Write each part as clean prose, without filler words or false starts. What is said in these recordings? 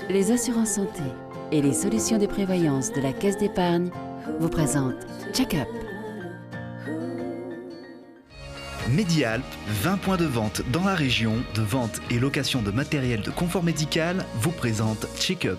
les assurances santé et les solutions de prévoyance de la Caisse d'épargne vous présentent Check-up. Medialp, 20 points de vente dans la région, de vente et location de matériel de confort médical, vous présente Check-up.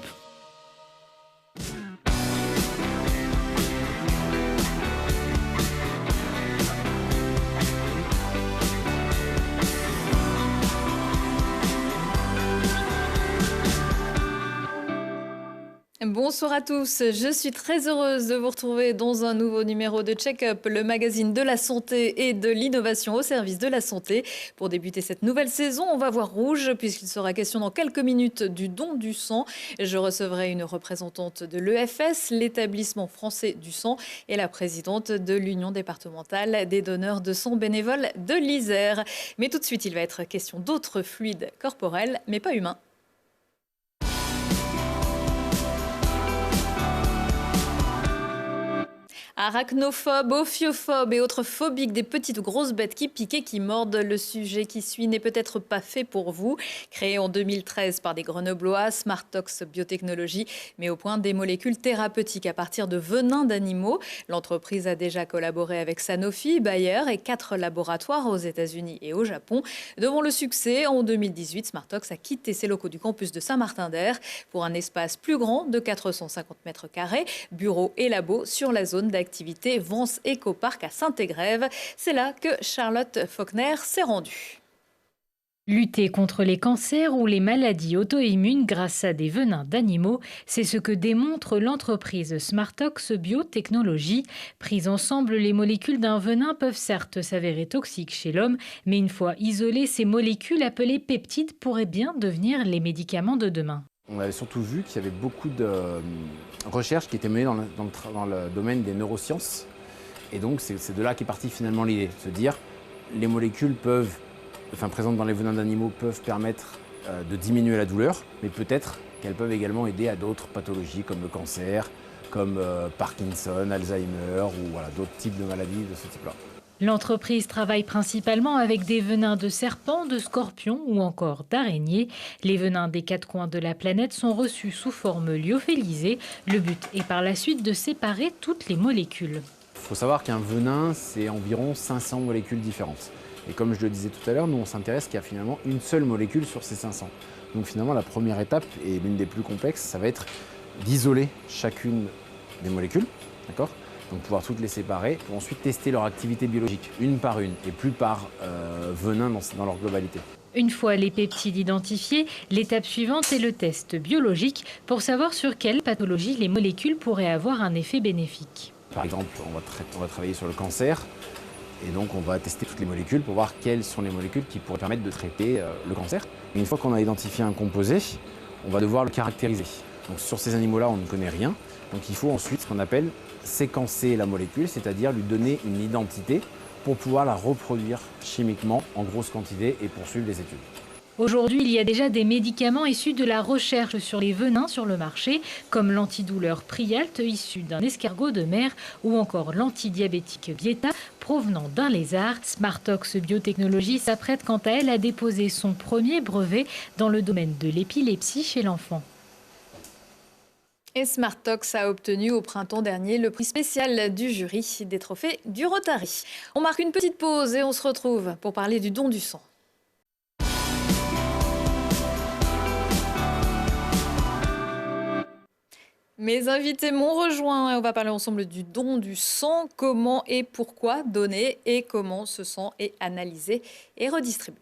Bonsoir à tous, je suis très heureuse de vous retrouver dans un nouveau numéro de Check-up, le magazine de la santé et de l'innovation au service de la santé. Pour débuter cette nouvelle saison, on va voir rouge puisqu'il sera question dans quelques minutes du don du sang. Je recevrai une représentante de l'EFS, l'établissement français du sang, et la présidente de l'Union départementale des donneurs de sang bénévoles de l'Isère. Mais tout de suite, il va être question d'autres fluides corporels, mais pas humains. Arachnophobes, ophiophobes et autres phobiques des petites ou grosses bêtes qui piquent et qui mordent. Le sujet qui suit n'est peut-être pas fait pour vous. Créé en 2013 par des Grenoblois, Smartox Biotechnologie met au point des molécules thérapeutiques à partir de venins d'animaux. L'entreprise a déjà collaboré avec Sanofi, Bayer et 4 laboratoires aux États-Unis et au Japon. Devant le succès, en 2018, Smartox a quitté ses locaux du campus de Saint-Martin-d'Air pour un espace plus grand de 450 mètres carrés, bureaux et labos sur la zone d'activité Vence Ecopark à Saint-Égrève. C'est là que Charlotte Faulkner s'est rendue. Lutter contre les cancers ou les maladies auto-immunes grâce à des venins d'animaux, c'est ce que démontre l'entreprise Smartox Biotechnologie. Prises ensemble, les molécules d'un venin peuvent certes s'avérer toxiques chez l'homme, mais une fois isolées, ces molécules appelées peptides pourraient bien devenir les médicaments de demain. On avait surtout vu qu'il y avait beaucoup de recherches qui étaient menées dans le domaine des neurosciences. Et donc c'est de là qu'est partie finalement l'idée, de se dire les molécules présentes dans les venins d'animaux peuvent permettre de diminuer la douleur, mais peut-être qu'elles peuvent également aider à d'autres pathologies comme le cancer, comme Parkinson, Alzheimer ou d'autres types de maladies de ce type-là. L'entreprise travaille principalement avec des venins de serpents, de scorpions ou encore d'araignées. Les venins des 4 coins de la planète sont reçus sous forme lyophilisée. Le but est par la suite de séparer toutes les molécules. Il faut savoir qu'un venin, c'est environ 500 molécules différentes. Et comme je le disais tout à l'heure, nous on s'intéresse qu'il y a finalement une seule molécule sur ces 500. Donc finalement la première étape, et l'une des plus complexes, ça va être d'isoler chacune des molécules, d'accord ? Donc pouvoir toutes les séparer pour ensuite tester leur activité biologique, une par une, et plus par venin dans leur globalité. Une fois les peptides identifiés, l'étape suivante est le test biologique pour savoir sur quelle pathologie les molécules pourraient avoir un effet bénéfique. Par exemple, on va travailler sur le cancer, et donc on va tester toutes les molécules pour voir quelles sont les molécules qui pourraient permettre de traiter le cancer. Et une fois qu'on a identifié un composé, on va devoir le caractériser. Donc sur ces animaux-là, on ne connaît rien, donc il faut ensuite ce qu'on appelle séquencer la molécule, c'est-à-dire lui donner une identité pour pouvoir la reproduire chimiquement en grosse quantité et poursuivre les études. Aujourd'hui, il y a déjà des médicaments issus de la recherche sur les venins sur le marché, comme l'antidouleur Prialt issu d'un escargot de mer ou encore l'antidiabétique Vieta provenant d'un lézard. Smartox Biotechnologie s'apprête quant à elle à déposer son premier brevet dans le domaine de l'épilepsie chez l'enfant. Et Smartox a obtenu au printemps dernier le prix spécial du jury des trophées du Rotary. On marque une petite pause et on se retrouve pour parler du don du sang. Mes invités m'ont rejoint et on va parler ensemble du don du sang, comment et pourquoi donner et comment ce sang est analysé et redistribué.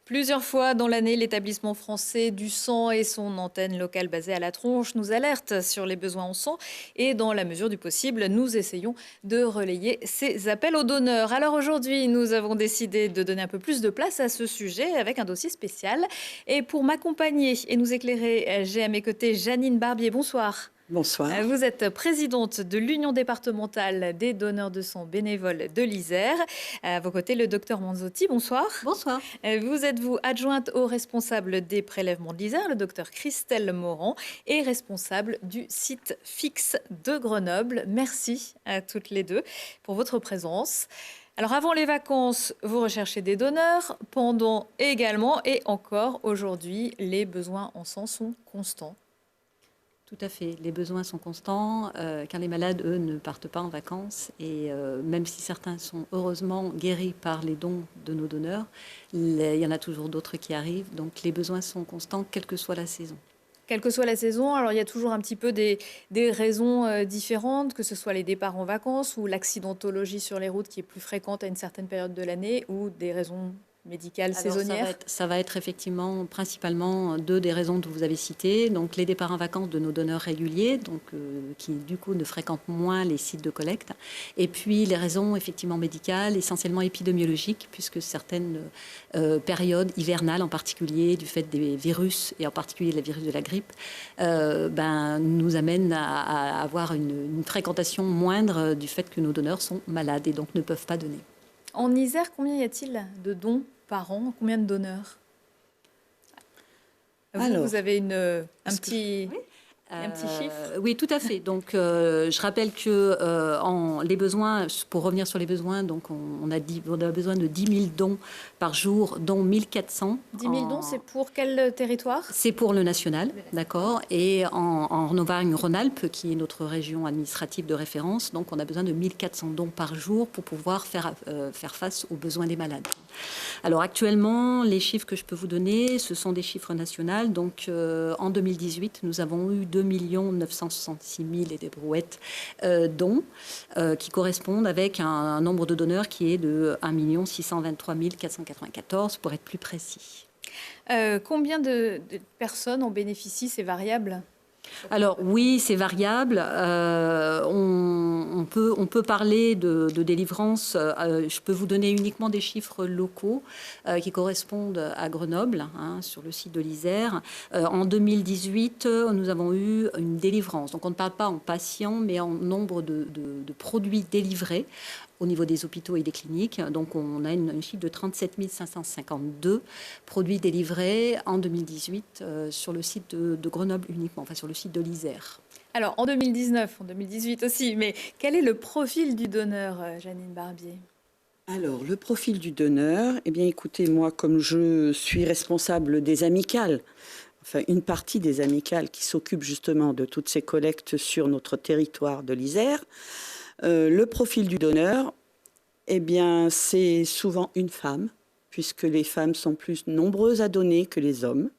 Plusieurs fois dans l'année, l'établissement français du sang et son antenne locale basée à La Tronche nous alertent sur les besoins en sang et dans la mesure du possible, nous essayons de relayer ces appels aux donneurs. Alors aujourd'hui, nous avons décidé de donner un peu plus de place à ce sujet avec un dossier spécial. Et pour m'accompagner et nous éclairer, j'ai à mes côtés Janine Barbier. Bonsoir. Bonsoir. Vous êtes présidente de l'Union départementale des donneurs de sang bénévoles de l'Isère. À vos côtés, le docteur Manzotti. Bonsoir. Bonsoir. Vous êtes adjointe au responsable des prélèvements de l'Isère, le docteur Christelle Morand, et responsable du site fixe de Grenoble. Merci à toutes les deux pour votre présence. Alors avant les vacances, vous recherchez des donneurs, pendant également et encore aujourd'hui, les besoins en sang sont constants. Tout à fait. Les besoins sont constants, car les malades, eux, ne partent pas en vacances. Et même si certains sont heureusement guéris par les dons de nos donneurs, il y en a toujours d'autres qui arrivent. Donc les besoins sont constants, quelle que soit la saison. Quelle que soit la saison, alors il y a toujours un petit peu des raisons différentes, que ce soit les départs en vacances ou l'accidentologie sur les routes qui est plus fréquente à une certaine période de l'année ou des raisons médicales saisonnières. Ça va être effectivement principalement deux des raisons que vous avez citées. Donc les départs en vacances de nos donneurs réguliers, donc, qui du coup ne fréquentent moins les sites de collecte. Et puis les raisons effectivement médicales, essentiellement épidémiologiques, puisque certaines périodes hivernales en particulier, du fait des virus, et en particulier le virus de la grippe, nous amènent à avoir une fréquentation moindre du fait que nos donneurs sont malades et donc ne peuvent pas donner. En Isère, combien y a-t-il de dons par an? Combien de donneurs? Vous avez un petit chiffre? Oui, tout à fait. Donc, je rappelle que les besoins, pour revenir sur les besoins, donc on a besoin de 10 000 dons par jour, dont 1 400. 10 000 dons, c'est pour quel territoire? C'est pour le national, d'accord. Et en Auvergne-Rhône-Alpes, qui est notre région administrative de référence, donc on a besoin de 1 400 dons par jour pour pouvoir faire face aux besoins des malades. Alors actuellement, les chiffres que je peux vous donner, ce sont des chiffres nationaux. Donc en 2018, nous avons eu 2 966 000 et des brouettes dons qui correspondent avec un nombre de donneurs qui est de 1 623 494 pour être plus précis. Combien de personnes en bénéficient? C'est variable? Alors oui, c'est variable. On peut parler de délivrance. Je peux vous donner uniquement des chiffres locaux qui correspondent à Grenoble, sur le site de l'Isère. En 2018, nous avons eu une délivrance. Donc on ne parle pas en patients, mais en nombre de produits délivrés au niveau des hôpitaux et des cliniques. Donc on a un chiffre de 37 552 produits délivrés en 2018 sur le site de Grenoble uniquement, enfin sur le site de l'Isère. Alors en 2019, en 2018 aussi, mais quel est le profil du donneur, Janine Barbier? Alors, le profil du donneur, eh bien écoutez, moi comme je suis responsable des amicales, enfin une partie des amicales qui s'occupent justement de toutes ces collectes sur notre territoire de l'Isère, le profil du donneur, eh bien, c'est souvent une femme, puisque les femmes sont plus nombreuses à donner que les hommes.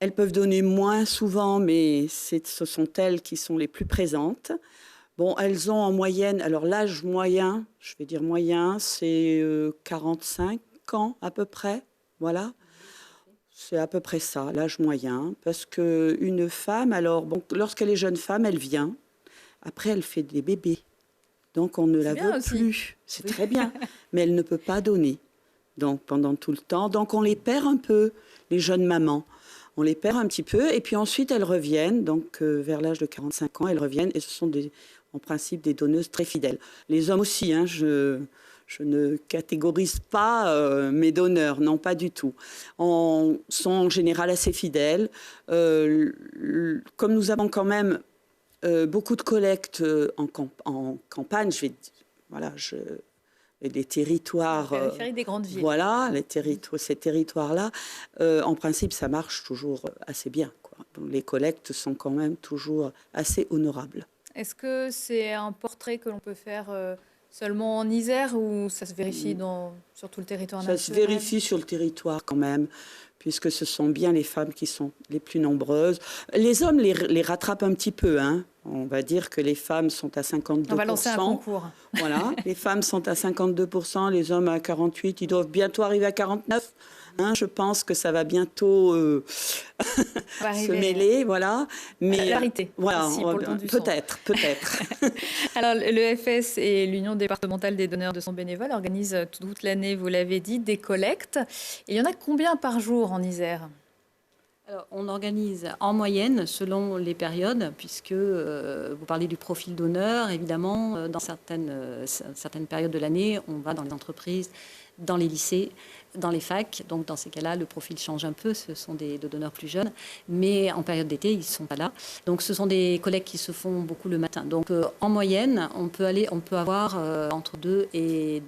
Elles peuvent donner moins souvent, mais ce sont elles qui sont les plus présentes. Bon, elles ont en moyenne, alors l'âge moyen, je vais dire moyen, c'est 45 ans à peu près, voilà. C'est à peu près ça, l'âge moyen, parce qu'une femme, alors, bon, lorsqu'elle est jeune femme, elle vient. Après, elle fait des bébés. Donc, on ne la veut plus. C'est très bien. Mais elle ne peut pas donner. Donc, pendant tout le temps. Donc, on les perd un peu, les jeunes mamans. On les perd un petit peu. Et puis ensuite, elles reviennent. Donc, vers l'âge de 45 ans, elles reviennent. Et ce sont en principe des donneuses très fidèles. Les hommes aussi, je ne catégorise pas mes donneurs. Non, pas du tout. Ils sont en général assez fidèles. Comme nous avons quand même beaucoup de collectes en campagne, des territoires... La périphérie des grandes villes. Voilà, ces territoires-là, en principe, ça marche toujours assez bien, quoi. Les collectes sont quand même toujours assez honorables. Est-ce que c'est un portrait que l'on peut faire seulement en Isère ou ça se vérifie sur tout le territoire national? Ça se vérifie sur le territoire quand même, puisque ce sont bien les femmes qui sont les plus nombreuses. Les hommes les rattrapent un petit peu, hein. On va dire que les femmes sont à 52%. On va lancer un concours. Voilà, les femmes sont à 52%, les hommes à 48%. Ils doivent bientôt arriver à 49%. Je pense que ça va bientôt se mêler, voilà. Mais la parité. Voilà, aussi, pour le don du sang. peut-être. Alors, l'EFS et l'Union départementale des donneurs de sang bénévoles organisent toute l'année, vous l'avez dit, des collectes. Il y en a combien par jour en Isère? Alors, on organise en moyenne selon les périodes, puisque vous parlez du profil donneur. Évidemment, dans certaines périodes de l'année, on va dans les entreprises dans les lycées, dans les facs. Donc, dans ces cas-là, le profil change un peu. Ce sont des donneurs plus jeunes. Mais en période d'été, ils ne sont pas là. Donc, ce sont des collectes qui se font beaucoup le matin. Donc, en moyenne, on peut avoir entre 2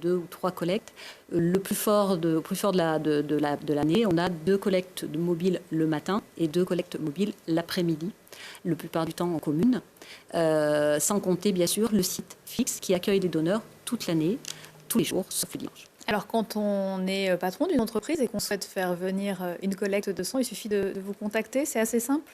ou 3 collectes. Le plus fort de l'année, on a 2 collectes mobiles le matin et 2 collectes mobiles l'après-midi, la plupart du temps en commune. Sans compter, bien sûr, le site fixe qui accueille les donneurs toute l'année, tous les jours, sauf le dimanche. Alors, quand on est patron d'une entreprise et qu'on souhaite faire venir une collecte de sang, il suffit de vous contacter, c'est assez simple ?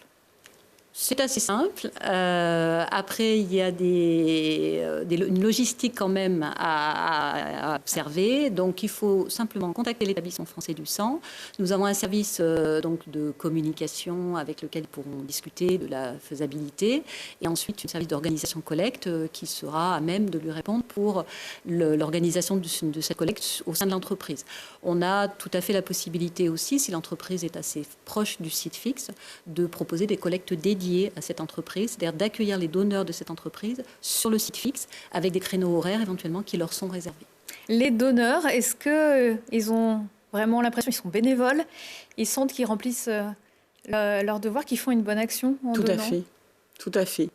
C'est assez simple. Après, il y a une logistique quand même à observer. Donc, il faut simplement contacter l'établissement français du sang. Nous avons un service donc de communication avec lequel ils pourront discuter de la faisabilité. Et ensuite, un service d'organisation collecte qui sera à même de lui répondre pour l'organisation de cette collecte au sein de l'entreprise. On a tout à fait la possibilité aussi, si l'entreprise est assez proche du site fixe, de proposer des collectes dédiées à cette entreprise, c'est-à-dire d'accueillir les donneurs de cette entreprise sur le site fixe avec des créneaux horaires éventuellement qui leur sont réservés. Les donneurs, est-ce qu'ils ont vraiment l'impression qu'ils sont bénévoles, ils sentent qu'ils remplissent leur devoir, qu'ils font une bonne action en donnant ? Tout à fait.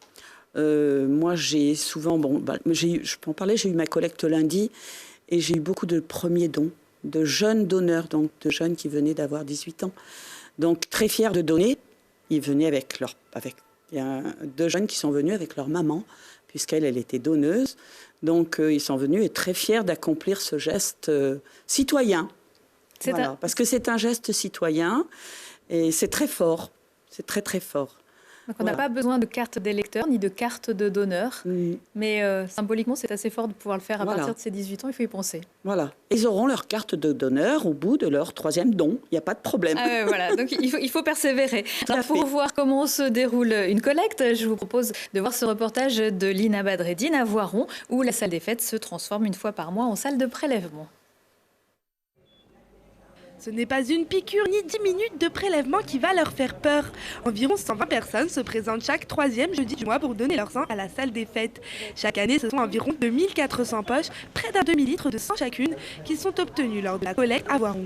Moi, j'ai souvent, je peux en parler, j'ai eu ma collecte lundi et j'ai eu beaucoup de premiers dons, de jeunes donneurs, donc de jeunes qui venaient d'avoir 18 ans. Donc très fiers de donner. Ils venaient il y a 2 jeunes qui sont venus avec leur maman, puisqu'elle était donneuse. Donc, ils sont venus et très fiers d'accomplir ce geste citoyen. Voilà, parce que c'est un geste citoyen et c'est très fort. C'est très, très fort. Donc, on n'a pas besoin de carte d'électeur ni de carte de donneur. Mais symboliquement, c'est assez fort de pouvoir le faire à partir de ses 18 ans. Il faut y penser. Voilà. Ils auront leur carte de donneur au bout de leur 3e don. Il n'y a pas de problème. Voilà. Donc, il faut persévérer. Alors, pour voir comment se déroule une collecte, je vous propose de voir ce reportage de Lina Badreddine à Voiron, où la salle des fêtes se transforme une fois par mois en salle de prélèvement. Ce n'est pas une piqûre ni 10 minutes de prélèvement qui va leur faire peur. Environ 120 personnes se présentent chaque 3e jeudi du mois pour donner leur sang à la salle des fêtes. Chaque année, ce sont environ 2400 poches, près d'un demi-litre de sang chacune, qui sont obtenues lors de la collecte à Voiron.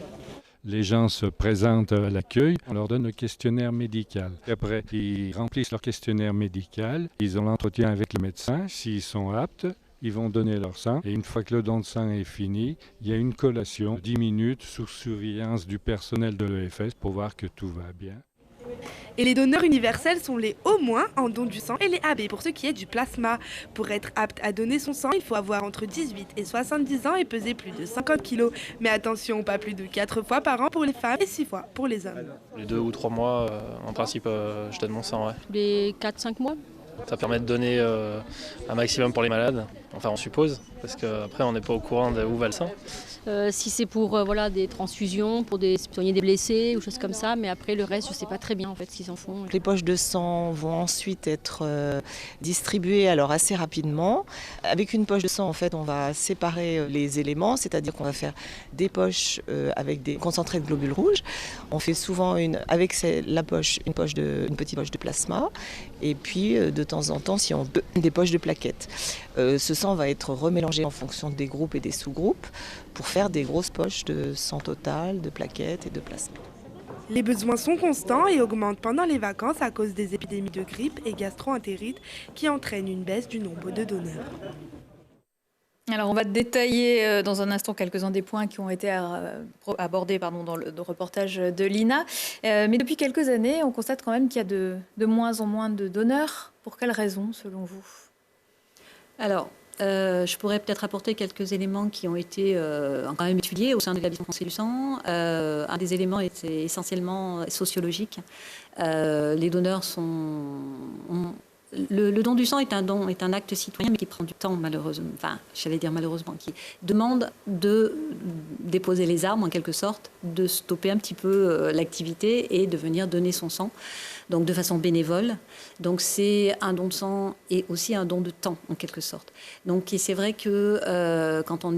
Les gens se présentent à l'accueil, on leur donne le questionnaire médical. Après, ils remplissent leur questionnaire médical, ils ont l'entretien avec le médecin, s'ils sont aptes. Ils vont donner leur sang et une fois que le don de sang est fini, il y a une collation de 10 minutes sous surveillance du personnel de l'EFS pour voir que tout va bien. Et les donneurs universels sont les O- en don du sang et les AB pour ce qui est du plasma. Pour être apte à donner son sang, il faut avoir entre 18 et 70 ans et peser plus de 50 kg. Mais attention, pas plus de 4 fois par an pour les femmes et 6 fois pour les hommes. Les 2 ou 3 mois, en principe, je donne mon sang. Ouais. Les 4-5 mois. Ça permet de donner un maximum pour les malades, enfin on suppose, parce qu'après on n'est pas au courant de où va le sang. Si c'est pour des transfusions, pour soigner des blessés ou choses comme ça, mais après le reste je ne sais pas très bien en fait ce qu'ils en font. Les poches de sang vont ensuite être distribuées alors assez rapidement. Avec une poche de sang en fait on va séparer les éléments, c'est-à-dire qu'on va faire des poches avec des concentrés de globules rouges. On fait souvent avec la poche une petite poche de plasma et puis de temps en temps si on veut des poches de plaquettes. Ce sang va être remélangé en fonction des groupes et des sous-groupes pour faire des grosses poches de sang total, de plaquettes et de plasma. Les besoins sont constants et augmentent pendant les vacances à cause des épidémies de grippe et gastro-entérite qui entraînent une baisse du nombre de donneurs. Alors, on va détailler dans un instant quelques-uns des points qui ont été abordés dans le reportage de Lina. Mais depuis quelques années, on constate quand même qu'il y a de moins en moins de donneurs. Pour quelles raisons, selon vous ? Alors, je pourrais peut-être apporter quelques éléments qui ont été quand même étudiés au sein de l'établissement français du sang. Un des éléments est essentiellement sociologique. Les donneurs le don du sang est un acte citoyen, mais qui prend du temps, malheureusement. Enfin, j'allais dire malheureusement, qui demande de déposer les armes, en quelque sorte, de stopper un petit peu l'activité et de venir donner son sang, donc de façon bénévole. Donc, c'est un don de sang et aussi un don de temps, en quelque sorte. Donc, et c'est vrai que quand on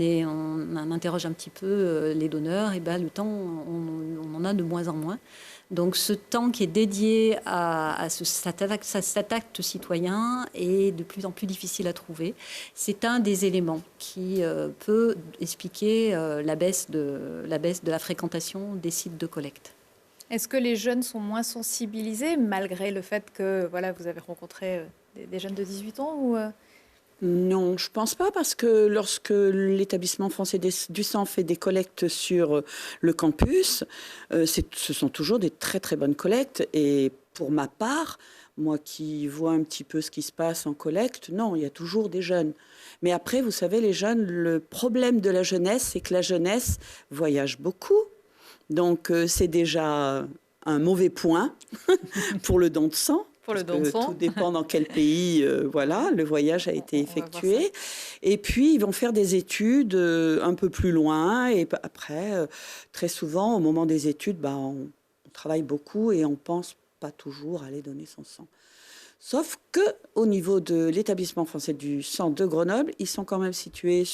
interroge un petit peu les donneurs, et le temps, on en a de moins en moins. Donc ce temps qui est dédié à cet acte citoyen est de plus en plus difficile à trouver. C'est un des éléments qui peut expliquer la baisse de la fréquentation des sites de collecte. Est-ce que les jeunes sont moins sensibilisés malgré le fait que vous avez rencontré des jeunes de 18 ans ou Non, je ne pense pas, parce que lorsque l'établissement français du sang fait des collectes sur le campus, ce sont toujours des très très bonnes collectes. Et pour ma part, moi qui vois un petit peu ce qui se passe en collecte, non, il y a toujours des jeunes. Mais après, vous savez, les jeunes, le problème de la jeunesse, c'est que la jeunesse voyage beaucoup. Donc c'est déjà un mauvais point pour le don de sang. Pour le don de sang. Tout dépend dans quel pays le voyage a été effectué. Et puis, ils vont faire des études un peu plus loin. Et après, très souvent, au moment des études, on travaille beaucoup et on ne pense pas toujours à aller donner son sang. Sauf qu'au niveau de l'établissement français du sang de Grenoble, ils sont quand même situés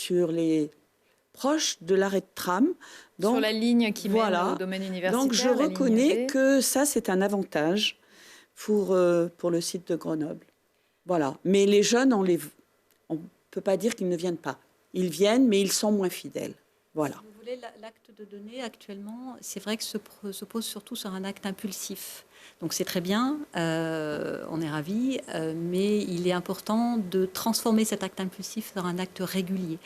proche de l'arrêt de tram. Donc, sur la ligne qui mène au domaine universitaire. Donc, je reconnais que ça, c'est un avantage pour le site de Grenoble. Voilà. Mais les jeunes, on ne peut pas dire qu'ils ne viennent pas. Ils viennent, mais ils sont moins fidèles. Voilà. Si vous voulez, l'acte de donner, actuellement, c'est vrai que se pose surtout sur un acte impulsif. Donc c'est très bien, on est ravis, mais il est important de transformer cet acte impulsif en un acte régulier.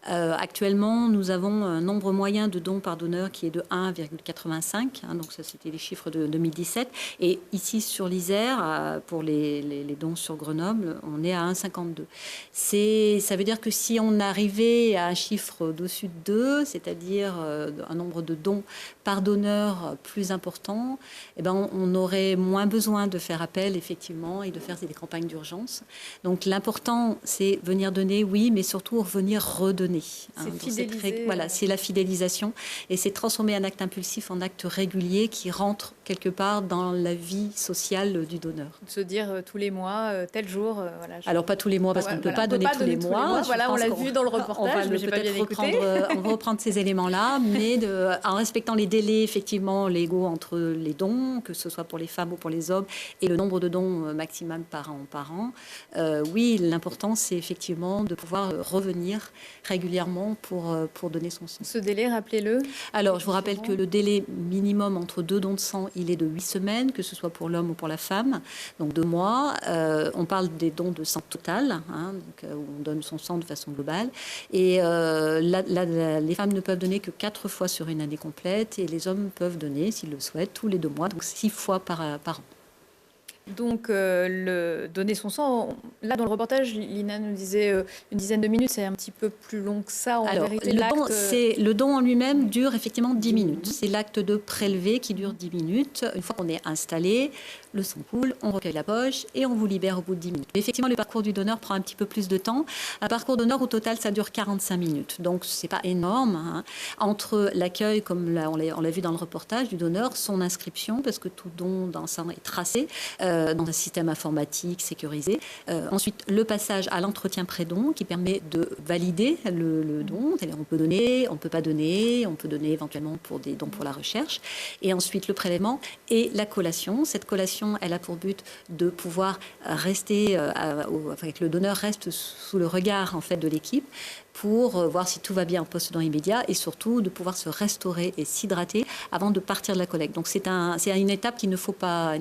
Actuellement, nous avons un nombre moyen de dons par donneur qui est de 1,85, donc ça c'était les chiffres de 2017. Et ici sur l'Isère, pour les dons sur Grenoble, on est à 1,52. Ça veut dire que si on arrivait à un chiffre au-dessus de 2, c'est-à-dire un nombre de dons par donneur plus important, on aurait moins besoin de faire appel, effectivement, et de faire des campagnes d'urgence. Donc, l'important, c'est venir donner, oui, mais surtout venir redonner. C'est fidéliser. Voilà, c'est la fidélisation. Et c'est transformer un acte impulsif en acte régulier qui rentre quelque part dans la vie sociale du donneur. De se dire tous les mois, tel jour... Alors, pas tous les mois, parce qu'on ne peut pas donner tous les mois. Voilà, on l'a vu dans le reportage, mais j'ai pas bien écouté. On va reprendre ces éléments-là, mais en respectant les délais, effectivement, légaux entre les dons, que ce soit pour les femmes ou pour les hommes, et le nombre de dons maximum par an. Oui, l'important, c'est effectivement de pouvoir revenir régulièrement pour donner son sang. Ce délai, rappelez-le. Alors, je vous rappelle que le délai minimum entre 2 dons de sang, il est de 8 semaines, que ce soit pour l'homme ou pour la femme, donc 2 mois. On parle des dons de sang total, donc, où on donne son sang de façon globale. Et les femmes ne peuvent donner que 4 fois sur une année complète, et les hommes peuvent donner, s'ils le souhaitent, tous les 2 mois, donc 6 fois par an. Donc, donner son sang, là dans le reportage, Lina nous disait une dizaine de minutes, c'est un petit peu plus long que ça. Alors, le don en lui-même dure effectivement 10 minutes. C'est l'acte de prélever qui dure 10 minutes. Une fois qu'on est installé, le sang coule, on recueille la poche et on vous libère au bout de 10 minutes. Mais effectivement, le parcours du donneur prend un petit peu plus de temps. Un parcours donneur, au total, ça dure 45 minutes. Donc, c'est pas énorme. Entre l'accueil, comme on l'a vu dans le reportage, du donneur, son inscription, parce que tout don d'un sang est tracé dans un système informatique sécurisé. Ensuite, le passage à l'entretien pré-don qui permet de valider le don. C'est-à-dire, on peut donner, on ne peut pas donner, on peut donner éventuellement pour des dons pour la recherche. Et ensuite, le prélèvement et la collation. Cette collation, elle a pour but de pouvoir rester, que le donneur reste sous le regard en fait de l'équipe pour voir si tout va bien en post-don immédiat et surtout de pouvoir se restaurer et s'hydrater avant de partir de la collecte. Donc c'est une étape qu'il ne faut pas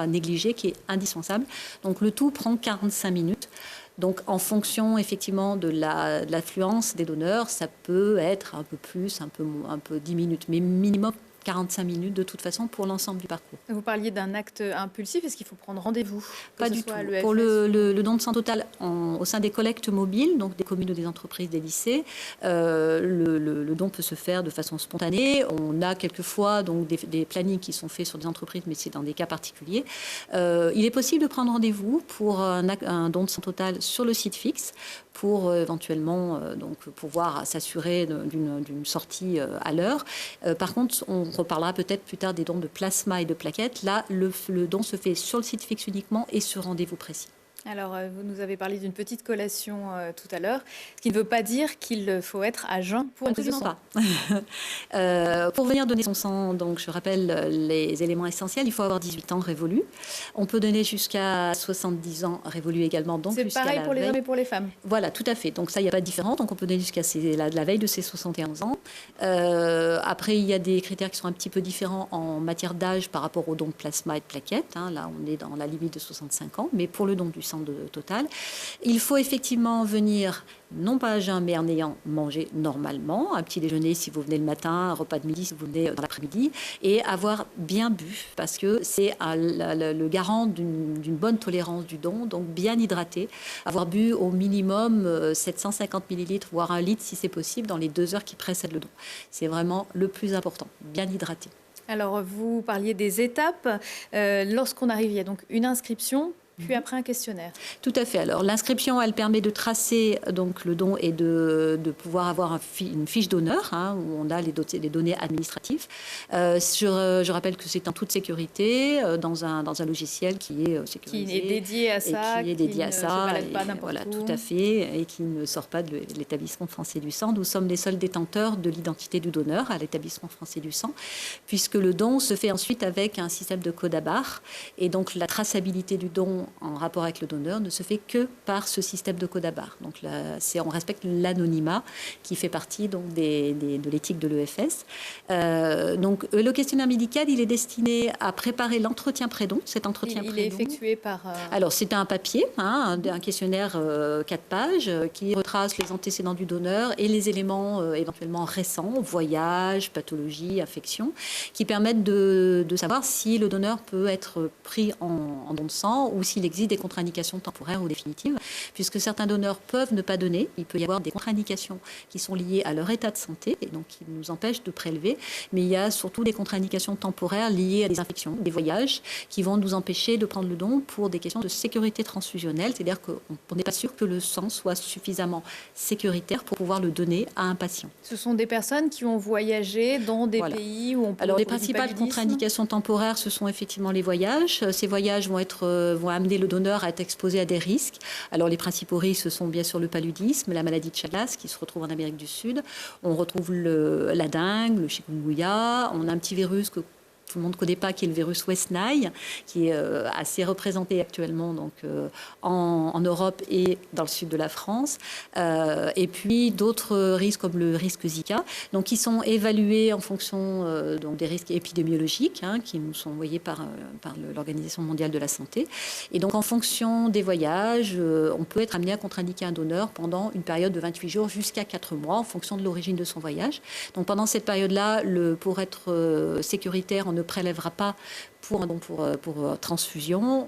négliger, qui est indispensable. Donc le tout prend 45 minutes. Donc en fonction effectivement de l'affluence des donneurs, ça peut être un peu plus, un peu 10 minutes, mais minimum 45 minutes de toute façon pour l'ensemble du parcours. Vous parliez d'un acte impulsif, est-ce qu'il faut prendre rendez-vous? Pas du tout. Pour le don de sang total au sein des collectes mobiles, donc des communes ou des entreprises, des lycées, le don peut se faire de façon spontanée. On a quelquefois donc, des plannings qui sont faits sur des entreprises, mais c'est dans des cas particuliers. Il est possible de prendre rendez-vous pour un don de sang total sur le site fixe pour éventuellement pouvoir s'assurer d'une sortie à l'heure. Par contre, on reparlera peut-être plus tard des dons de plasma et de plaquettes. Là, le don se fait sur le site fixe uniquement et sur rendez-vous précis. Alors, vous nous avez parlé d'une petite collation tout à l'heure, ce qui ne veut pas dire qu'il faut être à jeun pour une prise de sang. Pas. Pour venir donner son sang, donc je rappelle les éléments essentiels, il faut avoir 18 ans révolus. On peut donner jusqu'à 70 ans révolus également. C'est pareil pour les hommes et pour les femmes. Voilà, tout à fait. Donc ça, il n'y a pas de différence. Donc on peut donner jusqu'à la veille de ses 71 ans. Après, il y a des critères qui sont un petit peu différents en matière d'âge par rapport au don de plasma et de plaquettes. Là, on est dans la limite de 65 ans. Mais pour le don du sang total, il faut effectivement venir, non pas à jeun, mais en ayant mangé normalement, un petit déjeuner si vous venez le matin, un repas de midi si vous venez dans l'après-midi, et avoir bien bu, parce que c'est le garant d'une bonne tolérance du don, donc bien hydraté, avoir bu au minimum 750 ml, voire 1 litre si c'est possible, dans les 2 heures qui précèdent le don. C'est vraiment le plus important, bien hydraté. Alors, vous parliez des étapes. Lorsqu'on arrive, il y a donc une inscription, puis après un questionnaire. Tout à fait. Alors l'inscription, elle permet de tracer donc le don et de pouvoir avoir une fiche d'honneur où on a les données administratives. Je rappelle que c'est en toute sécurité dans un logiciel qui est sécurisé, qui est dédié à ça, qui est dédié à ça, ne se balade pas n'importe où. Tout à fait, et qui ne sort pas de l'établissement français du sang. Nous sommes les seuls détenteurs de l'identité du donneur à l'établissement français du sang, puisque le don se fait ensuite avec un système de code à barres, et donc la traçabilité du don en rapport avec le donneur ne se fait que par ce système de code à barres. Donc on respecte l'anonymat qui fait partie donc de l'éthique de l'EFS. Donc le questionnaire médical, il est destiné à préparer l'entretien pré-don. Cet entretien il est effectué par... Alors c'est un papier, un questionnaire 4 pages qui retrace les antécédents du donneur et les éléments éventuellement récents, voyage, pathologie, infection, qui permettent de savoir si le donneur peut être pris en don de sang ou s'il existe des contre-indications temporaires ou définitives, puisque certains donneurs peuvent ne pas donner. Il peut y avoir des contre-indications qui sont liées à leur état de santé et donc qui nous empêchent de prélever, mais il y a surtout des contre-indications temporaires liées à des infections, des voyages qui vont nous empêcher de prendre le don pour des questions de sécurité transfusionnelle, c'est-à-dire qu'on n'est pas sûr que le sang soit suffisamment sécuritaire pour pouvoir le donner à un patient. Ce sont des personnes qui ont voyagé dans des pays où on peut... Alors les principales contre-indications temporaires, ce sont effectivement les voyages. Ces voyages vont amener le donneur à être exposé à des risques. Alors les principaux risques, ce sont bien sûr le paludisme, la maladie de Chagas qui se retrouve en Amérique du Sud. On retrouve la dengue, le chikungunya. On a un petit virus que tout le monde ne connaît pas, qui est le virus West Nile, qui est assez représenté actuellement donc, en Europe et dans le sud de la France. Et puis d'autres risques comme le risque Zika, donc, qui sont évalués en fonction donc, des risques épidémiologiques qui nous sont envoyés par l'Organisation mondiale de la santé. Et donc en fonction des voyages, on peut être amené à contre-indiquer un donneur pendant une période de 28 jours jusqu'à 4 mois en fonction de l'origine de son voyage. Donc pendant cette période-là, pour être sécuritaire, on ne prélèvera pas pour transfusion.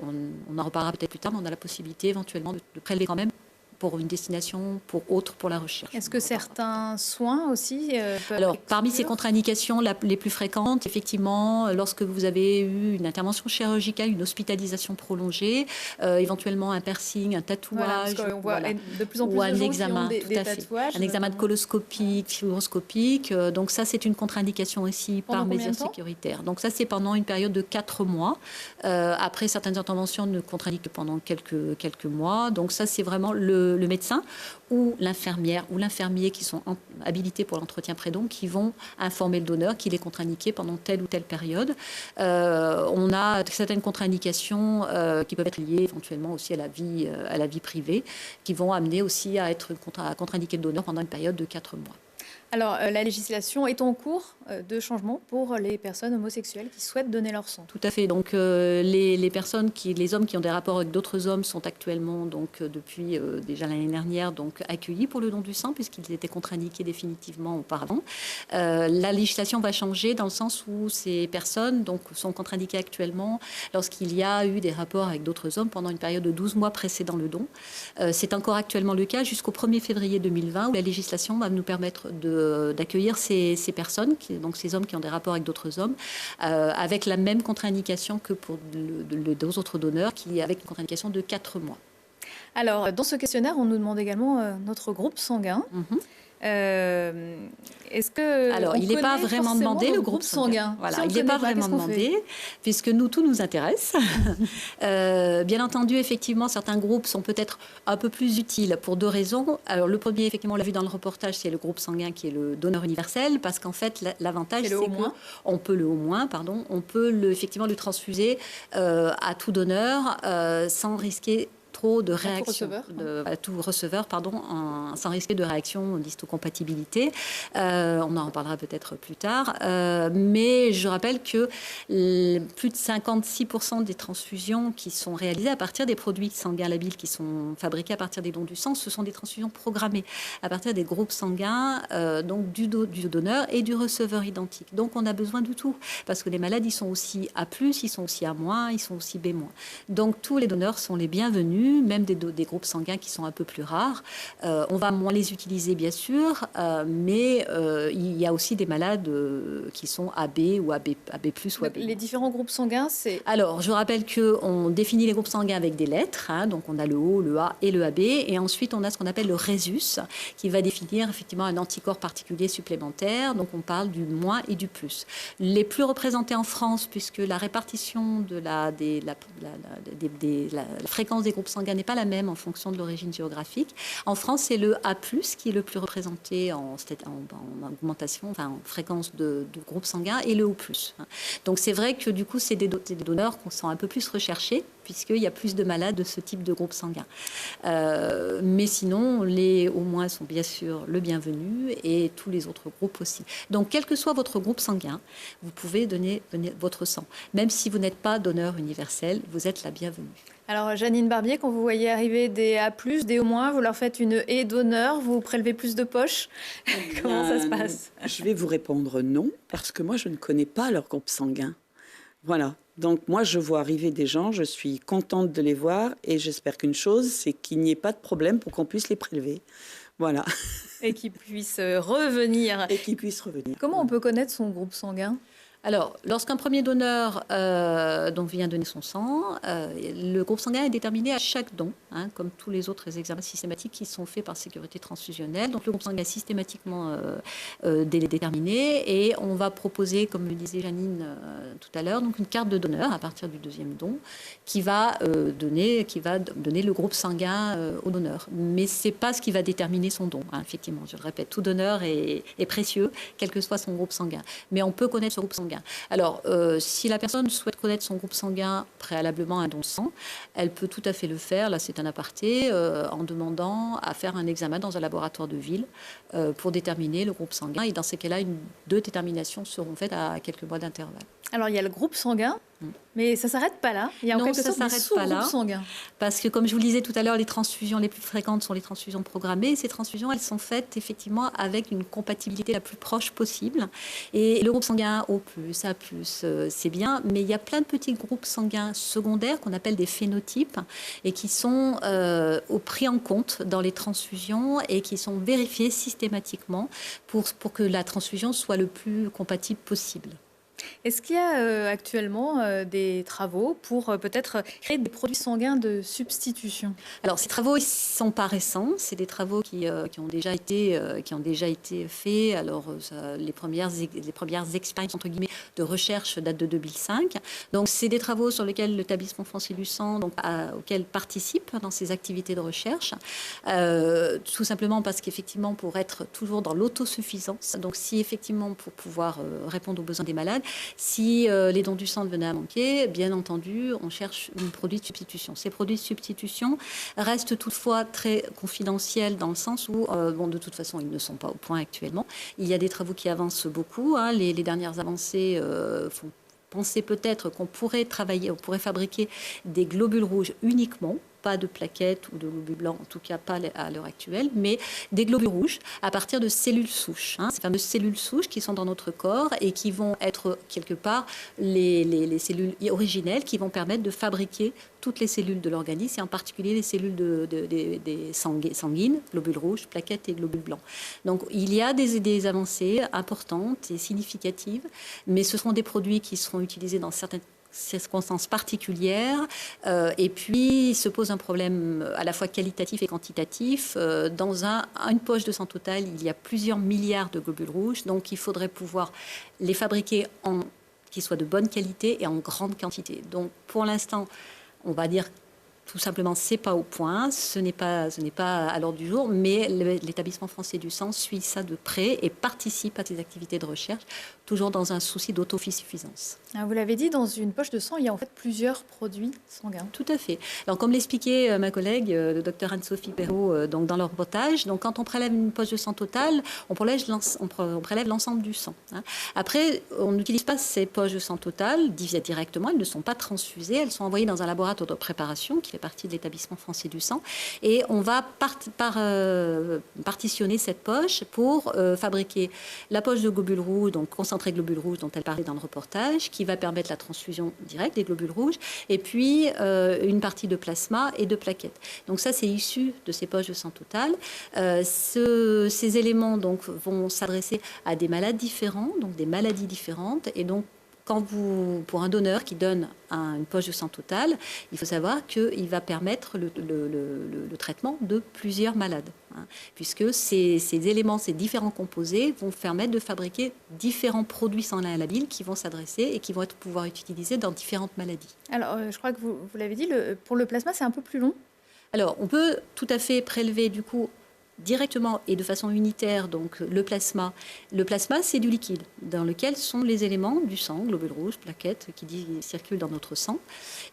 On en reparlera peut-être plus tard, mais on a la possibilité éventuellement de prélever quand même pour une destination pour la recherche. Est-ce que certains soins aussi Alors, parmi ces contre-indications les plus fréquentes, effectivement, lorsque vous avez eu une intervention chirurgicale, une hospitalisation prolongée, éventuellement un piercing, un tatouage, on voit de plus en plus ou de un gens examen, qui ont des tatouages. Un examen de coloscopique, fluoroscopique. Donc ça, c'est une contre-indication aussi par mesure sécuritaire. Donc ça, c'est pendant une période de 4 mois. Après, certaines interventions ne contre-indiquent que pendant quelques mois. Donc ça, c'est vraiment le médecin ou l'infirmière ou l'infirmier qui sont habilités pour l'entretien pré-don qui vont informer le donneur qu'il est contre-indiqué pendant telle ou telle période. On a certaines contre-indications qui peuvent être liées éventuellement aussi à la vie privée, qui vont amener aussi à contre-indiquer le donneur pendant une période de 4 mois. Alors, la législation est en cours de changement pour les personnes homosexuelles qui souhaitent donner leur sang. Tout à fait. Donc, les hommes qui ont des rapports avec d'autres hommes sont actuellement, donc, depuis déjà l'année dernière, donc, accueillis pour le don du sang, puisqu'ils étaient contre-indiqués définitivement auparavant. La législation va changer dans le sens où ces personnes donc, sont contre-indiquées actuellement lorsqu'il y a eu des rapports avec d'autres hommes pendant une période de 12 mois précédant le don. C'est encore actuellement le cas jusqu'au 1er février 2020, où la législation va nous permettre d'accueillir ces personnes, donc ces hommes qui ont des rapports avec d'autres hommes, avec la même contre-indication que pour les 2 autres donneurs, avec une contre-indication de 4 mois. Alors, dans ce questionnaire, on nous demande également notre groupe sanguin. Est-ce que alors, il n'est pas vraiment demandé, le groupe sanguin. Voilà, si il n'est pas vraiment demandé, puisque nous, tout nous intéresse. Bien entendu, effectivement, certains groupes sont peut-être un peu plus utiles pour 2 raisons. Alors, le premier, effectivement, on l'a vu dans le reportage, c'est le groupe sanguin qui est le donneur universel, parce qu'en fait, l'avantage, c'est qu'on peut on peut effectivement le transfuser à tout donneur sans risquer trop de réaction, à tout receveur, sans risquer de réaction d'histocompatibilité. On en reparlera peut-être plus tard. Mais je rappelle que plus de 56% des transfusions qui sont réalisées à partir des produits sanguins labiles qui sont fabriqués à partir des dons du sang, ce sont des transfusions programmées à partir des groupes sanguins donc du donneur et du receveur identique. Donc on a besoin de tout, parce que les malades, ils sont aussi A+, ils sont aussi A-, ils sont aussi B-. Donc tous les donneurs sont les bienvenus, même des groupes sanguins qui sont un peu plus rares. On va moins les utiliser, bien sûr, mais il y a aussi des malades qui sont AB ou AB+, ou AB-. Les différents groupes sanguins, c'est... Alors, je rappelle qu'on définit les groupes sanguins avec des lettres, donc on a le O, le A et le AB, et ensuite on a ce qu'on appelle le résus, qui va définir effectivement un anticorps particulier supplémentaire, donc on parle du moins et du plus. Les plus représentés en France, puisque la répartition de la fréquence des groupes sanguins n'est pas la même en fonction de l'origine géographique. En France, c'est le A+, qui est le plus représenté en augmentation, enfin en fréquence de groupe sanguin, et le O+. Donc c'est vrai que du coup, c'est des donneurs qui sont un peu plus recherchés, puisqu'il y a plus de malades de ce type de groupe sanguin. Mais sinon, les O- sont bien sûr le bienvenu, et tous les autres groupes aussi. Donc, quel que soit votre groupe sanguin, vous pouvez donner votre sang. Même si vous n'êtes pas donneur universel, vous êtes la bienvenue. Alors, Janine Barbier, quand vous voyez arriver des A+, des O-, vous leur faites une haie d'honneur, vous prélevez plus de poches. Comment ça se passe? Je vais vous répondre non, parce que moi, je ne connais pas leur groupe sanguin. Voilà. Donc, moi, je vois arriver des gens, je suis contente de les voir, et j'espère qu'une chose, c'est qu'il n'y ait pas de problème pour qu'on puisse les prélever. Voilà. Et qu'ils puissent revenir. Et qu'ils puissent revenir. Comment on peut connaître son groupe sanguin ? Alors, lorsqu'un premier donneur vient donner son sang, le groupe sanguin est déterminé à chaque don, comme tous les autres examens systématiques qui sont faits par sécurité transfusionnelle. Donc, le groupe sanguin est systématiquement déterminé, et on va proposer, comme le disait Janine tout à l'heure, donc une carte de donneur à partir du 2e don qui va donner le groupe sanguin au donneur. Mais c'est pas ce qui va déterminer son don. Effectivement, je le répète, tout donneur est précieux, quel que soit son groupe sanguin. Mais on peut connaître ce groupe sanguin. Alors, si la personne souhaite connaître son groupe sanguin préalablement à un don de sang, elle peut tout à fait le faire, là c'est un aparté, en demandant à faire un examen dans un laboratoire de ville pour déterminer le groupe sanguin. Et dans ces cas-là, 2 déterminations seront faites à quelques mois d'intervalle. Alors, il y a le groupe sanguin, mais ça ne s'arrête pas là. Il y a en quelque sorte des sous-groupes sanguins. Parce que, comme je vous le disais tout à l'heure, les transfusions les plus fréquentes sont les transfusions programmées. Ces transfusions, elles sont faites effectivement avec une compatibilité la plus proche possible. Et le groupe sanguin O+, A+, c'est bien, mais il y a plein de petits groupes sanguins secondaires qu'on appelle des phénotypes et qui sont pris en compte dans les transfusions et qui sont vérifiés systématiquement pour que la transfusion soit le plus compatible possible. Est-ce qu'il y a actuellement des travaux pour peut-être créer des produits sanguins de substitution? Alors, ces travaux ne sont pas récents. C'est des travaux qui ont déjà été faits. Alors, les premières expériences, entre guillemets, de recherche datent de 2005. Donc, c'est des travaux sur lesquels l'établissement français du sang auquel participe dans ses activités de recherche. Tout simplement parce qu'effectivement, pour être toujours dans l'autosuffisance, donc si effectivement, pour pouvoir répondre aux besoins des malades, si les dons du sang venaient à manquer, bien entendu, on cherche un produit de substitution. Ces produits de substitution restent toutefois très confidentiels dans le sens où, de toute façon, ils ne sont pas au point actuellement. Il y a des travaux qui avancent beaucoup. Les dernières avancées font penser peut-être qu'on pourrait fabriquer des globules rouges uniquement, pas de plaquettes ou de globules blancs, en tout cas pas à l'heure actuelle, mais des globules rouges à partir de cellules souches. Ces fameuses cellules souches qui sont dans notre corps et qui vont être quelque part les cellules originelles qui vont permettre de fabriquer toutes les cellules de l'organisme et en particulier les cellules des sanguines, globules rouges, plaquettes et globules blancs. Donc il y a des avancées importantes et significatives, mais ce seront des produits qui seront utilisés dans certaines circonstances particulières. Et puis, il se pose un problème à la fois qualitatif et quantitatif. Dans une poche de sang totale, il y a plusieurs milliards de globules rouges. Donc, il faudrait pouvoir les fabriquer qui soient de bonne qualité et en grande quantité. Donc, pour l'instant, on va dire tout simplement, c'est pas au point, ce n'est pas à l'ordre du jour, mais l'établissement français du sang suit ça de près et participe à ces activités de recherche, toujours dans un souci d'autosuffisance. Vous l'avez dit, dans une poche de sang, il y a en fait plusieurs produits sanguins. Tout à fait. Alors, comme l'expliquait ma collègue, le docteur Anne-Sophie Perrault, donc dans le reportage, donc quand on prélève une poche de sang totale, on prélève l'ensemble du sang. Après, on n'utilise pas ces poches de sang totales directement, elles ne sont pas transfusées, elles sont envoyées dans un laboratoire de préparation qui fait partie de l'établissement français du sang, et on va partitionner cette poche pour fabriquer la poche de globules rouges, donc concentré globules rouges dont elle parlait dans le reportage, qui va permettre la transfusion directe des globules rouges, et puis une partie de plasma et de plaquettes. Donc ça, c'est issu de ces poches de sang totales. Ces éléments donc vont s'adresser à des malades différents, donc des maladies différentes, et donc pour un donneur qui donne une poche de sang totale, il faut savoir qu'il va permettre le traitement de plusieurs malades, puisque ces éléments, ces différents composés vont permettre de fabriquer différents produits sanguins labiles qui vont s'adresser et qui vont pouvoir être utilisés dans différentes maladies. Alors, je crois que vous l'avez dit, pour le plasma, c'est un peu plus long. Alors, on peut tout à fait prélever du coup directement et de façon unitaire, donc le plasma. Le plasma, c'est du liquide dans lequel sont les éléments du sang, globules rouges, plaquettes qui circulent dans notre sang.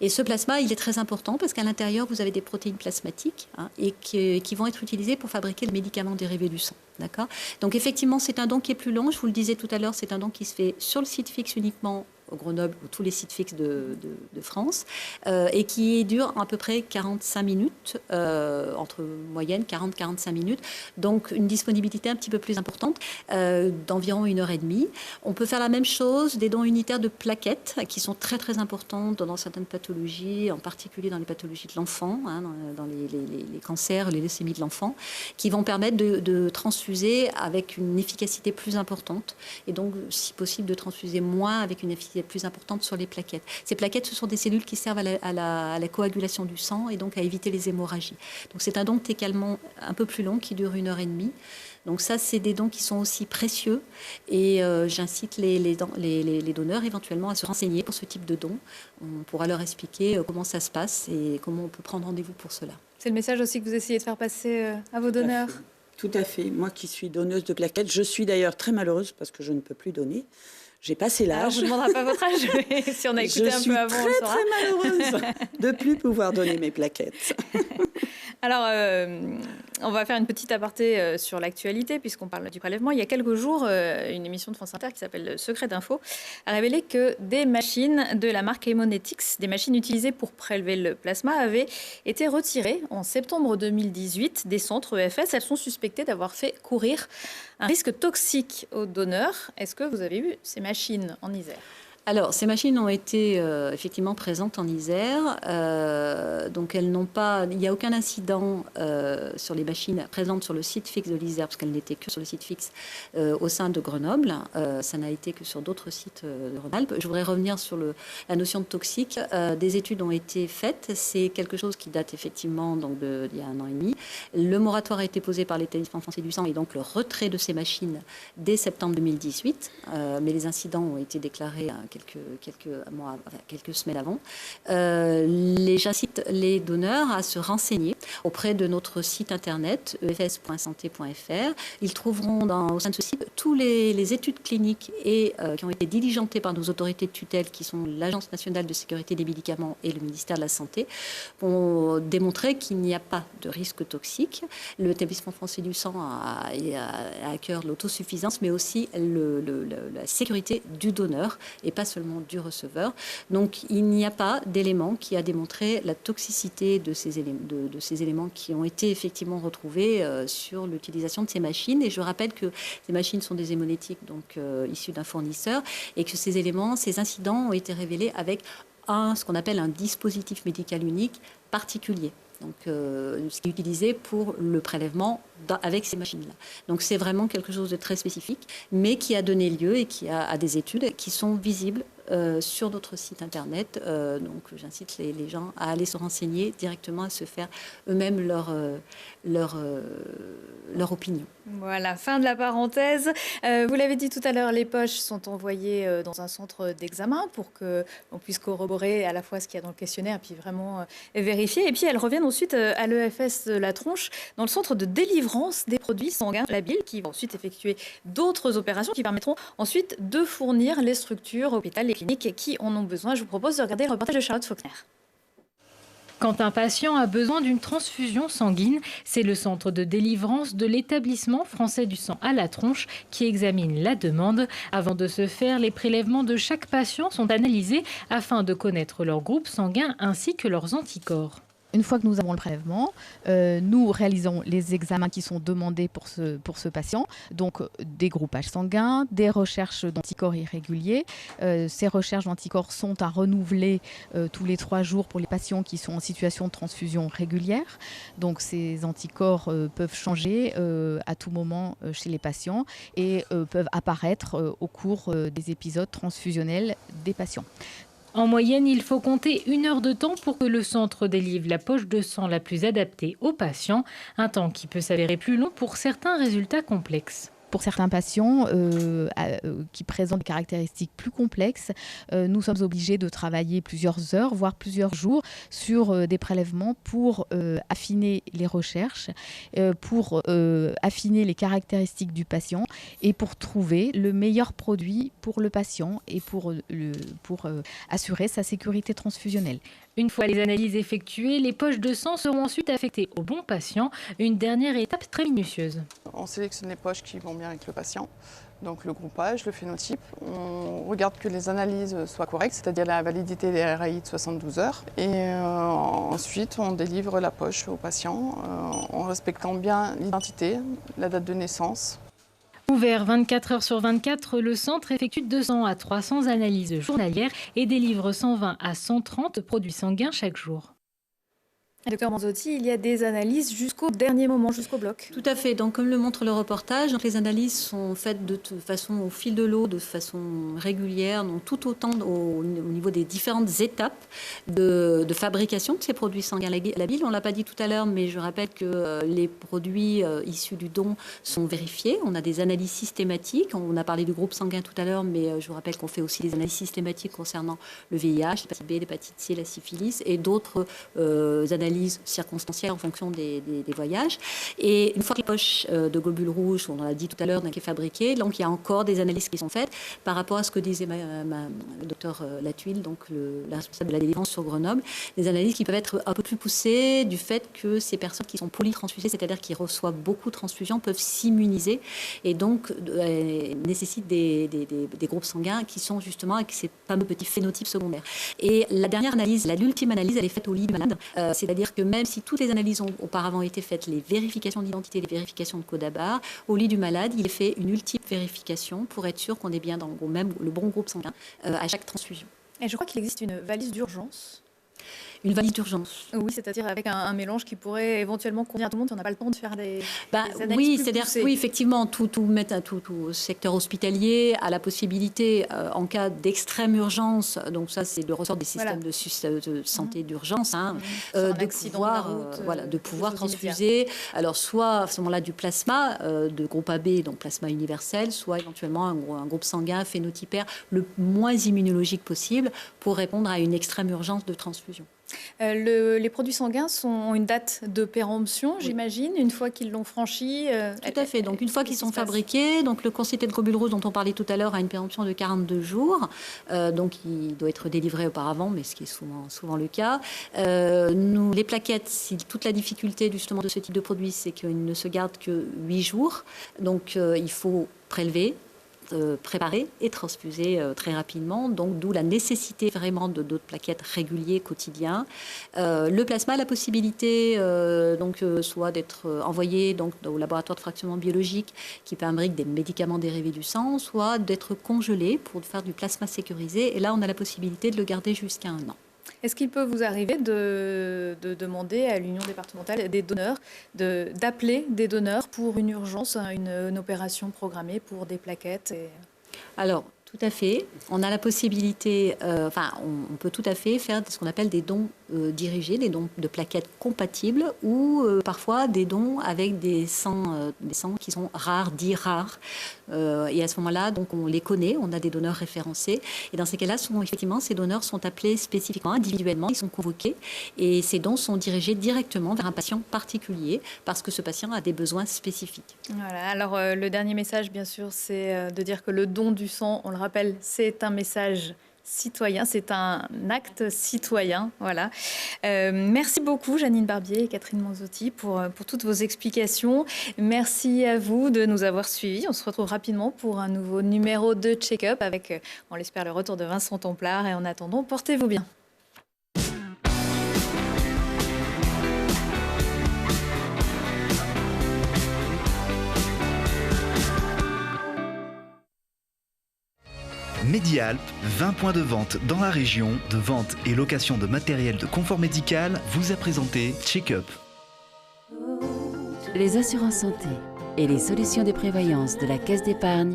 Et ce plasma, il est très important parce qu'à l'intérieur, vous avez des protéines plasmatiques et qui vont être utilisées pour fabriquer le médicament dérivé du sang. D'accord ? Donc effectivement, c'est un don qui est plus long. Je vous le disais tout à l'heure, c'est un don qui se fait sur le site fixe uniquement au Grenoble ou tous les sites fixes de France, et qui dure à peu près 45 minutes, entre moyenne 40-45 minutes, donc une disponibilité un petit peu plus importante, d'environ 1h30. On peut faire la même chose, des dons unitaires de plaquettes, qui sont très très importantes dans certaines pathologies, en particulier dans les pathologies de l'enfant, dans les cancers, les leucémies de l'enfant, qui vont permettre de transfuser avec une efficacité plus importante, et donc si possible de transfuser moins avec une efficacité plus importante sur les plaquettes. Ces plaquettes, ce sont des cellules qui servent à la coagulation du sang et donc à éviter les hémorragies. Donc c'est un don également un peu plus long qui dure 1h30. Donc ça, c'est des dons qui sont aussi précieux et j'incite les donneurs éventuellement à se renseigner pour ce type de don. On pourra leur expliquer comment ça se passe et comment on peut prendre rendez-vous pour cela. C'est le message aussi que vous essayez de faire passer à vos donneurs. Tout à fait. Moi qui suis donneuse de plaquettes, je suis d'ailleurs très malheureuse parce que je ne peux plus donner. J'ai passé l'âge. Alors, je ne vous demanderai pas votre âge, mais si on a écouté un peu avant, on le saura. Je suis très malheureuse de ne plus pouvoir donner mes plaquettes. Alors, on va faire une petite aparté sur l'actualité, puisqu'on parle du prélèvement. Il y a quelques jours, une émission de France Inter qui s'appelle Secret d'Info a révélé que des machines de la marque Haemonetics, des machines utilisées pour prélever le plasma, avaient été retirées en septembre 2018 des centres EFS. Elles sont suspectées d'avoir fait courir un risque toxique aux donneurs. Est-ce que vous avez vu ces machines en Isère ? Alors, ces machines ont été effectivement présentes en Isère. Donc, elles n'ont pas. Il n'y a aucun incident sur les machines présentes sur le site fixe de l'Isère, parce qu'elles n'étaient que sur le site fixe au sein de Grenoble. Ça n'a été que sur d'autres sites de Rhône-Alpes. Je voudrais revenir sur la notion de toxique. Des études ont été faites. C'est quelque chose qui date effectivement donc d'il y a 1 an et demi. Le moratoire a été posé par l'établissement français du sang et donc le retrait de ces machines dès septembre 2018. Mais les incidents ont été déclarés quelques semaines avant. J'incite les donneurs à se renseigner auprès de notre site internet efs.santé.fr. Ils trouveront au sein de ce site tous les études cliniques qui ont été diligentées par nos autorités de tutelle, qui sont l'Agence nationale de sécurité des médicaments et le ministère de la Santé, pour démontrer qu'il n'y a pas de risque toxique. L'établissement français du sang a à cœur l'autosuffisance, mais aussi la sécurité du donneur et pas seulement du receveur. Donc il n'y a pas d'élément qui a démontré la toxicité de ces éléments qui ont été effectivement retrouvés sur l'utilisation de ces machines. Et je rappelle que ces machines sont des hémonétiques donc issues d'un fournisseur et que ces incidents ont été révélés avec ce qu'on appelle un dispositif médical unique particulier. Donc, ce qui est utilisé pour le prélèvement avec ces machines-là. Donc, c'est vraiment quelque chose de très spécifique, mais qui a donné lieu et qui a des études qui sont visibles sur notre site internet. Donc j'incite les gens à aller se renseigner directement, à se faire eux-mêmes leur opinion. Voilà, fin de la parenthèse. Vous l'avez dit tout à l'heure, les poches sont envoyées dans un centre d'examen pour que l'on puisse corroborer à la fois ce qu'il y a dans le questionnaire et puis vraiment vérifier. Et puis elles reviennent ensuite à l'EFS de la Tronche dans le centre de délivrance des produits sanguins labiles qui vont ensuite effectuer d'autres opérations qui permettront ensuite de fournir les structures, hôpitaux, les cliniques qui en ont besoin. Je vous propose de regarder le reportage de Charlotte Faulkner. Quand un patient a besoin d'une transfusion sanguine, c'est le centre de délivrance de l'établissement français du sang à la Tronche qui examine la demande. Avant de se faire, les prélèvements de chaque patient sont analysés afin de connaître leur groupe sanguin ainsi que leurs anticorps. Une fois que nous avons le prélèvement, nous réalisons les examens qui sont demandés pour ce patient, donc des groupages sanguins, des recherches d'anticorps irréguliers. Ces recherches d'anticorps sont à renouveler tous les 3 jours pour les patients qui sont en situation de transfusion régulière. Donc ces anticorps peuvent changer à tout moment chez les patients et peuvent apparaître au cours des épisodes transfusionnels des patients. En moyenne, il faut compter 1 heure de temps pour que le centre délivre la poche de sang la plus adaptée aux patients, un temps qui peut s'avérer plus long pour certains résultats complexes. Pour certains patients qui présentent des caractéristiques plus complexes, nous sommes obligés de travailler plusieurs heures, voire plusieurs jours, sur des prélèvements pour affiner les recherches, pour affiner les caractéristiques du patient et pour trouver le meilleur produit pour le patient et pour assurer sa sécurité transfusionnelle. Une fois les analyses effectuées, les poches de sang seront ensuite affectées au bon patient. Une dernière étape très minutieuse. On sélectionne les poches qui vont bien avec le patient, donc le groupage, le phénotype. On regarde que les analyses soient correctes, c'est-à-dire la validité des RAI de 72 heures. Et ensuite, on délivre la poche au patient en respectant bien l'identité, la date de naissance. Ouvert 24 heures sur 24, le centre effectue 200 à 300 analyses journalières et délivre 120 à 130 produits sanguins chaque jour. Docteur Manzotti, il y a des analyses jusqu'au dernier moment, jusqu'au bloc. Tout à fait. Donc, comme le montre le reportage, donc les analyses sont faites de façon au fil de l'eau, de façon régulière, donc tout autant au niveau des différentes étapes de fabrication de ces produits sanguins labiles. On ne l'a pas dit tout à l'heure, mais je rappelle que les produits issus du don sont vérifiés. On a des analyses systématiques. On a parlé du groupe sanguin tout à l'heure, mais je vous rappelle qu'on fait aussi des analyses systématiques concernant le VIH, l'hépatite B, l'hépatite C, la syphilis et d'autres analyses circonstancielles en fonction des voyages. Et une fois que les poches de globules rouges, on l'a dit tout à l'heure, est fabriquée, donc il y a encore des analyses qui sont faites par rapport à ce que disait le docteur Latuile, donc la responsable de la délivrance sur Grenoble, des analyses qui peuvent être un peu plus poussées du fait que ces personnes qui sont polytransfusées, c'est-à-dire qui reçoivent beaucoup de transfusions, peuvent s'immuniser et donc nécessitent des groupes sanguins qui sont justement avec ces fameux petits phénotypes secondaires. Et la dernière analyse, l'ultime analyse, elle est faite au lit du malade, c'est-à-dire que même si toutes les analyses ont auparavant été faites, les vérifications d'identité, les vérifications de code à barre, au lit du malade, il est fait une ultime vérification pour être sûr qu'on est bien dans le bon groupe sanguin à chaque transfusion. Et je crois qu'il existe une valise d'urgence. Une valise d'urgence. Oui, c'est-à-dire avec un mélange qui pourrait éventuellement convenir à tout le monde si on n'a pas le temps de faire des analyses oui, plus c'est-à-dire poussées. oui, effectivement, tout secteur hospitalier a la possibilité, en cas d'extrême urgence, donc ça c'est le ressort des systèmes de santé d'urgence, de pouvoir transfuser. Alors soit à ce moment-là du plasma de groupe AB, donc plasma universel, soit éventuellement un groupe sanguin phénotypaire le moins immunologique possible pour répondre à une extrême urgence de transfusion. Les produits sanguins ont une date de péremption, j'imagine, une fois qu'ils l'ont franchie. Tout à fait. Donc, une fois qu'ils sont fabriqués, donc le concentré de globules rouges dont on parlait tout à l'heure a une péremption de 42 jours. Donc, il doit être délivré auparavant, mais ce qui est souvent le cas. Les plaquettes, toute la difficulté justement de ce type de produit, c'est qu'ils ne se gardent que 8 jours. Donc, il faut prélever, préparer et transfuser très rapidement, donc d'où la nécessité vraiment de d'autres plaquettes réguliers quotidiens. Le plasma a la possibilité soit d'être envoyé au laboratoire de fractionnement biologique qui fabrique des médicaments dérivés du sang, soit d'être congelé pour faire du plasma sécurisé. Et là, on a la possibilité de le garder jusqu'à 1 an. Est-ce qu'il peut vous arriver de demander à l'Union départementale des donneurs, d'appeler des donneurs pour une urgence, une opération programmée pour des plaquettes Alors, Tout à fait. On a la possibilité, on peut tout à fait faire ce qu'on appelle des dons dirigés, des dons de plaquettes compatibles ou parfois des dons avec des sangs qui sont rares, dits rares. Et à ce moment-là, donc on les connaît, on a des donneurs référencés. Et dans ces cas-là, effectivement, ces donneurs sont appelés spécifiquement, individuellement, ils sont convoqués et ces dons sont dirigés directement vers un patient particulier parce que ce patient a des besoins spécifiques. Voilà. Alors le dernier message, bien sûr, c'est de dire que le don du sang, on le rappelle, c'est un message citoyen, c'est un acte citoyen. Voilà. Merci beaucoup Janine Barbier et Catherine Manzotti pour toutes vos explications. Merci à vous de nous avoir suivis. On se retrouve rapidement pour un nouveau numéro de Check-up avec, on l'espère, le retour de Vincent Templard. Et en attendant, portez-vous bien. Medialp, 20 points de vente dans la région, de vente et location de matériel de confort médical, vous a présenté Check-up. Les assurances santé et les solutions de prévoyance de la Caisse d'épargne